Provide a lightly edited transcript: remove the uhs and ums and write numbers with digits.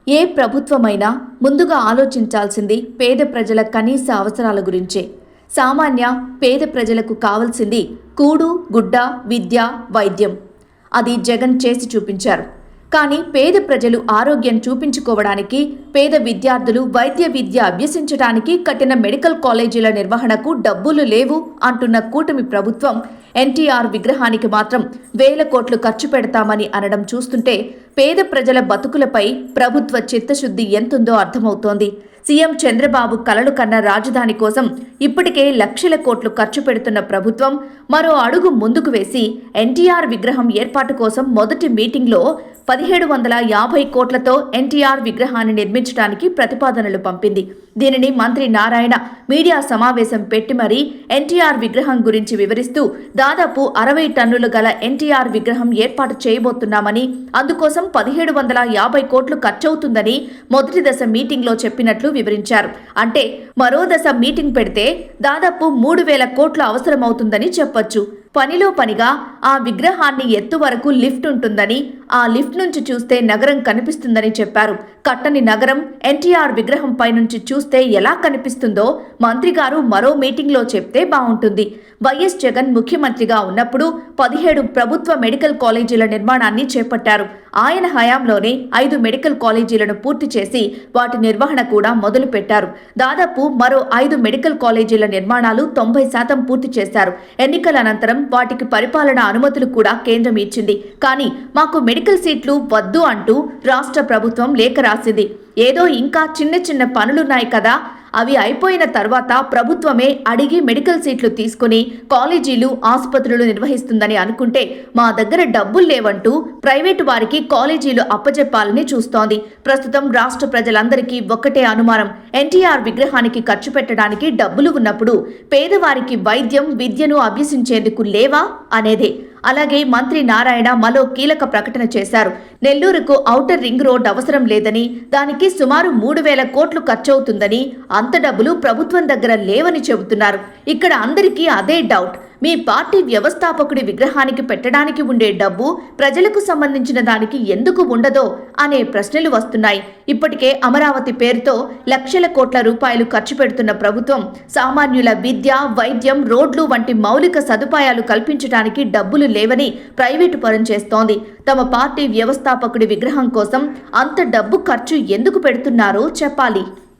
ఏ ప్రభుత్వమైనా ముందుగా ఆలోచించాల్సింది పేద ప్రజల కనీస అవసరాల గురించే. సామాన్య పేద ప్రజలకు కావాల్సింది కూడు, గుడ్డ, విద్య, వైద్యం. అది జగన్ చేసి చూపించారు. కానీ పేద ప్రజలు ఆరోగ్యం చూపించుకోవడానికి, పేద విద్యార్థులు వైద్య విద్య అభ్యసించడానికి కట్టిన మెడికల్ కాలేజీల నిర్వహణకు డబ్బులు లేవు అంటున్న కూటమి ప్రభుత్వం ఎన్టీఆర్ విగ్రహానికి మాత్రం వేల కోట్లు ఖర్చు పెడతామని అనడం చూస్తుంటే పేద ప్రజల బతుకులపై ప్రభుత్వ చిత్తశుద్ధి ఎంతుందో అర్థమవుతోంది. సీఎం చంద్రబాబు కలలు కన్న రాజధాని కోసం ఇప్పటికే లక్షల కోట్లు ఖర్చు పెడుతున్న ప్రభుత్వం మరో అడుగు ముందుకు వేసి ఎన్టీఆర్ విగ్రహం ఏర్పాటు కోసం మొదటి మీటింగ్లో 1750 కోట్లతో ఎన్టీఆర్ విగ్రహాన్ని నిర్మించడానికి ప్రతిపాదనలు పంపింది. దీనిని మంత్రి నారాయణ మీడియా సమావేశం పెట్టి మరీ ఎన్టీఆర్ విగ్రహం గురించి వివరిస్తూ దాదాపు 60 టన్నులు గల ఎన్టీఆర్ విగ్రహం ఏర్పాటు చేయబోతున్నామని, అందుకోసం 1750 కోట్లు ఖర్చవుతుందని మొదటి దశ మీటింగ్లో చెప్పినట్లు వివరించారు. అంటే మరో దశ మీటింగ్ పెడితే దాదాపు 3000 కోట్లు అవసరమవుతుందని చెప్పొచ్చు. పనిలో పనిగా ఆ విగ్రహాన్ని ఎత్తు వరకు లిఫ్ట్ ఉంటుందని, ఆ లిఫ్ట్ నుంచి చూస్తే నగరం కనిపిస్తుందని చెప్పారు. కట్టని నగరం ఎన్టీఆర్ విగ్రహం పై నుంచి చూస్తే ఎలా కనిపిస్తుందో మంత్రి గారు మరో మీటింగ్లో చెప్తే బాగుంటుంది. వైఎస్ జగన్ ముఖ్యమంత్రిగా ఉన్నప్పుడు 17 ప్రభుత్వ మెడికల్ కాలేజీల నిర్మాణాన్ని చేపట్టారు. ఆయన హయాంలోనే 5 మెడికల్ కాలేజీలను పూర్తి చేసి వాటి నిర్వహణ కూడా మొదలు పెట్టారు. దాదాపు మరో 5 మెడికల్ కాలేజీల నిర్మాణాలు 90% పూర్తి చేశారు. ఎన్నికల అనంతరం వాటికి పరిపాలన అనుమతులు కూడా కేంద్రం ఇచ్చింది. కానీ మాకు మెడికల్ సీట్లు వద్దు అంటూ రాష్ట్ర ప్రభుత్వం లేఖ రాసింది. ఏదో ఇంకా చిన్న చిన్న పనులున్నాయి కదా, అవి అయిపోయిన తర్వాత ప్రభుత్వమే అడిగి మెడికల్ సీట్లు తీసుకుని కాలేజీలు, ఆసుపత్రులు నిర్వహిస్తుందని అనుకుంటే మా దగ్గర డబ్బులు లేవంటూ ప్రైవేటు వారికి కాలేజీలు అప్పజెప్పాలని చూస్తోంది. ప్రస్తుతం రాష్ట్ర ప్రజలందరికీ ఒక్కటే అనుమానం, ఎన్టీఆర్ విగ్రహానికి ఖర్చు పెట్టడానికి డబ్బులు ఉన్నప్పుడు పేదవారికి వైద్యం, విద్యను అభ్యసించేందుకు లేవా అనేదే. అలాగే మంత్రి నారాయణ మరో కీలక ప్రకటన చేశారు. నెల్లూరుకు ఔటర్ రింగ్ రోడ్ అవసరం లేదని, దానికి సుమారు 3000 కోట్లు ఖర్చవుతుందని, అంత డబ్బులు ప్రభుత్వం దగ్గర లేవని చెబుతున్నారు. ఇక్కడ అందరికీ అదే డౌట్, మీ పార్టీ వ్యవస్థాపకుడి విగ్రహానికి పెట్టడానికి ఉండే డబ్బు ప్రజలకు సంబంధించిన దానికి ఎందుకు ఉండదో అనే ప్రశ్నలు వస్తున్నాయి. ఇప్పటికే అమరావతి పేరుతో లక్షల కోట్ల రూపాయలు ఖర్చు పెడుతున్న ప్రభుత్వం సామాన్యుల విద్య, వైద్యం, రోడ్లు వంటి మౌలిక సదుపాయాలు కల్పించడానికి డబ్బులు లేవని ప్రైవేటు పరం చేస్తోంది. తమ పార్టీ వ్యవస్థాపకుడి విగ్రహం కోసం అంత డబ్బు ఖర్చు ఎందుకు పెడుతున్నారో చెప్పాలి.